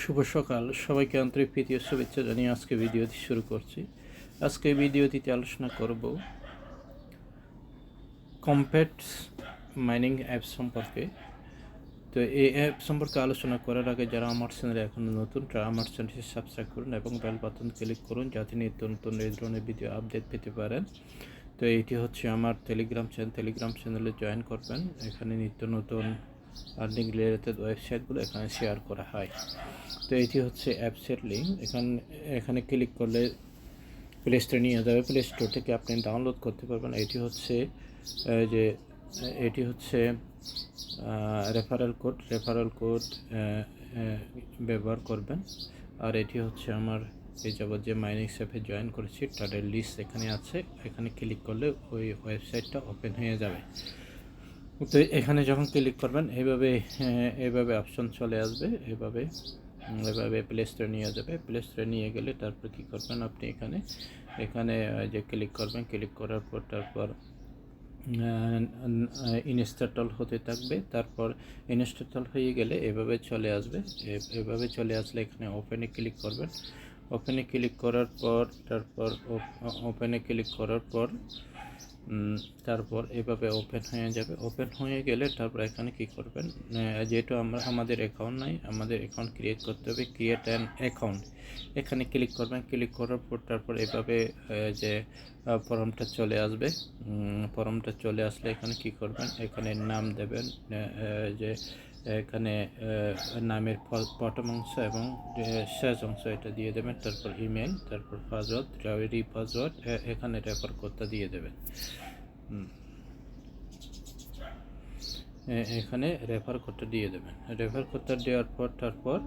শুভ সকাল, সবাইকে আন্তরিক প্রীতি ও শুভেচ্ছা জানিয়ে আজকে ভিডিওটি শুরু করছি। আজকে ভিডিওটিতে আলোচনা করব কম্প্যাড মাইনিং অ্যাপ সম্পর্কে। তো এই অ্যাপ সম্পর্কে আলোচনা করার আগে যারা আমার চ্যানেলে এখনও নতুন, তারা আমার চ্যানেলটি সাবস্ক্রাইব করুন এবং বেল বাটন ক্লিক করুন যাতে নিত্য নতুন এই ধরনের ভিডিও আপডেট পেতে পারেন। তো এটি হচ্ছে আমার টেলিগ্রাম চ্যানেলে জয়েন করবেন। এখানে নিত্য নতুন আর্নিং রিলেটেড ওয়েবসাইটগুলো এখানে শেয়ার করা হয়। তো এটি হচ্ছে অ্যাপসের লিঙ্ক। এখানে ক্লিক করলে প্লে স্টোরে নিয়ে যাবে। প্লে স্টোর থেকে আপনি ডাউনলোড করতে পারবেন। এটি হচ্ছে রেফারেল কোড ব্যবহার করবেন। আর এটি হচ্ছে আমার এই যাবৎ যে মাইনিং অ্যাপে জয়েন করেছি তাদের লিস্ট এখানে আছে। এখানে ক্লিক করলে ওই ওয়েবসাইটটা ওপেন হয়ে যাবে। তো এখানে যখন ক্লিক করবেন এইভাবে অপশন চলে আসবে। এভাবে প্লে স্টোরে নিয়ে যাবে। প্লে স্টোরে নিয়ে গেলে তারপর কী করবেন, আপনি এখানে যে ক্লিক করবেন। ক্লিক করার পর তারপর ইনস্টল হতে থাকবে। তারপর ইনস্টল হয়ে গেলে এভাবে চলে আসবে। এভাবে চলে আসলে এখানে ওপেনে ক্লিক করবেন। ওপেনে ক্লিক করার পর তারপর এভাবে ওপেন হয়ে যাবে। ওপেন হয়ে গেলে তারপর এখানে কি করবেন, যেহেতু আমাদের অ্যাকাউন্ট নাই, আমাদের অ্যাকাউন্ট ক্রিয়েট করতে হবে। ক্রিয়েট অ্যান অ্যাকাউন্ট এখানে ক্লিক করবেন। ক্লিক করার পর তারপর এভাবে যে ফর্মটা চলে আসবে। ফর্মটা চলে আসলে এখানে কি করবেন, এখানে নাম দেবেন। যে এখানে নামের প্রথম অংশ এবং শেষ অংশ এটা দিয়ে দেবেন। তারপর ইমেল, তারপর পাসওয়ার্ড এখানে রেফার কোডটা দিয়ে দেবেন। এখানে রেফার কোডটা দিয়ে দেবেন। রেফার কোডটা দেওয়ার পর তারপর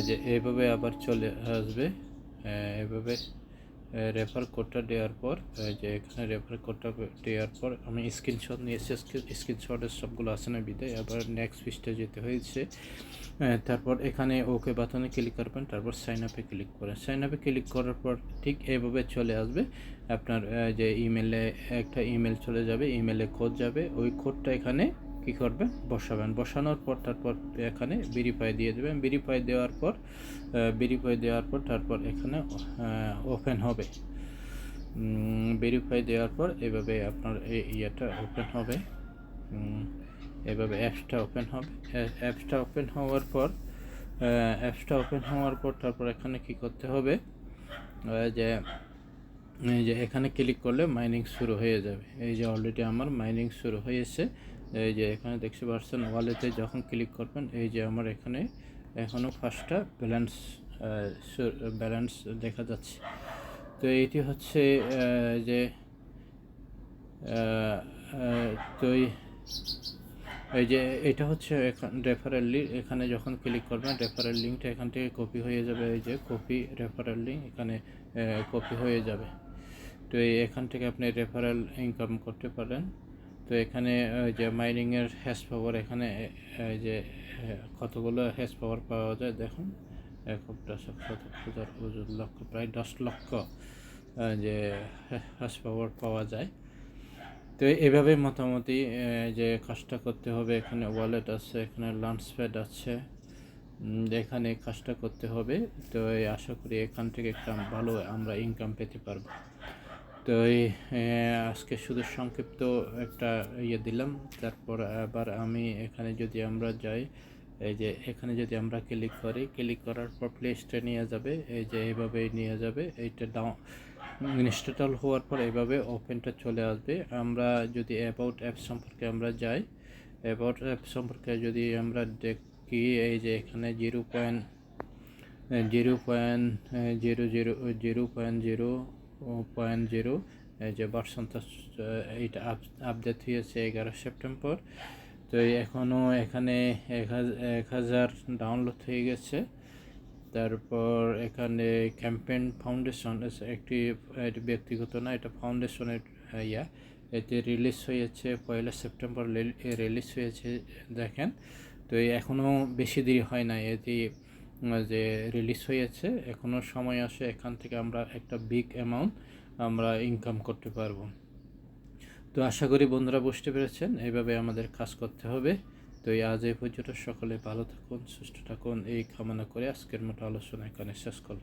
যে এইভাবে আবার চলে আসবে। এভাবে রেফার কোডটা দেওয়ার পর যে এখানে রেফার কোডটা দেওয়ার পর আমি স্ক্রিনশট নিয়েছি। স্ক্রিনশটের সবগুলো আছে না বিদায় আবার নেক্সট পেজে যেতে হয়েছে। তারপর এখানে ওকে বাটনে ক্লিক করবেন। তারপর সাইন আপে ক্লিক করেন। সাইন আপে ক্লিক করার পর ঠিক এইভাবে চলে আসবে। আপনার যে ইমেলে একটা ইমেল চলে যাবে, ইমেলে কোড যাবে। ওই কোডটা এখানে কী করবেন, বসানোর পর তারপর এখানে ভেরিফাই দিয়ে দেবেন। ভেরিফাই দেওয়ার পর তারপর এখানে ওপেন হবে। ভেরিফাই দেওয়ার পর এভাবে আপনার ইয়েটা ওপেন হবে। এভাবে অ্যাপসটা ওপেন হওয়ার পর তারপর এখানে কি করতে হবে, যে এখানে ক্লিক করলে মাইনিং শুরু হয়ে যাবে। এই যে অলরেডি আমার মাইনিং শুরু হয়েছে। এই যে এখানে দেখতে পাচ্ছেন ওয়ালেটে যখন ক্লিক করবেন, এই যে আমার এখানে এখনও 5টা ব্যালেন্স দেখা যাচ্ছে। তো এইটি হচ্ছে যে তো এই যে এটা হচ্ছে রেফারেল লিঙ্ক। এখানে যখন ক্লিক করবেন রেফারেল লিঙ্কটা এখান থেকে কপি হয়ে যাবে। এই যে রেফারেল লিঙ্ক এখানে কপি হয়ে যাবে। তো এখান থেকে আপনি রেফারেল ইনকাম করতে পারেন। তো এখানে যে মাইনিংয়ের হ্যাশ পাওয়ার, এখানে যে কতগুলো হ্যাশ পাওয়ার পাওয়া যায় দেখুন। 1,10,000 লক্ষ, প্রায় 10 লক্ষ যে হ্যাশ পাওয়ার পাওয়া যায়। তো এভাবে মোটামুটি যে কাজটা করতে হবে। এখানে ওয়ালেট আছে, এখানে লঞ্চপ্যাড আছে, এখানে কাজটা করতে হবে। তো আশা করি এখান থেকে একটা ভালো আমরা ইনকাম পেতে পারবো। তো আজকে শুধু সংক্ষিপ্ত একটা দিলাম। তারপর আবার আমি এখানে যদি আমরা যাই, এই যে এখানে যদি আমরা ক্লিক করার পর প্লে স্টোরে নিয়ে যাবে। এই যে এইভাবেই নিয়ে যাবে। এইটা ইনস্টল হওয়ার পর এইভাবে ওপেনটা চলে আসবে। আমরা যদি অ্যাবাউট অ্যাপ সম্পর্কে আমরা যাই, অ্যাবাউট অ্যাপ সম্পর্কে যদি আমরা দেখি, এই যে এখানে 0.0 যে ভার্সনটা এইটা আপডেট হয়েছে 11 সেপ্টেম্বর। তো এখনও এখানে 1000 ডাউনলোড হয়ে গেছে। তারপর এখানে ক্যাম্পেইন ফাউন্ডেশন একটি ব্যক্তিগত না, এটা ফাউন্ডেশনের এতে রিলিজ হয়েছে 1 সেপ্টেম্বর রিলিজ হয়েছে দেখেন। তো এখনও বেশি দেরি হয় না, এটি যে রিলিজ হয়েছে, এখনও সময় আসে। এখান থেকে আমরা একটা বিগ অ্যামাউন্ট আমরা ইনকাম করতে পারবো। তো আশা করি বন্ধুরা বুঝতে পেরেছেন, এইভাবে আমাদের কাজ করতে হবে। তো আজ এই পর্যন্ত সকলে ভালো থাকুন, সুস্থ থাকুন এই কামনা করে আজকের মতো আলোচনা এখানে শেষ করলাম।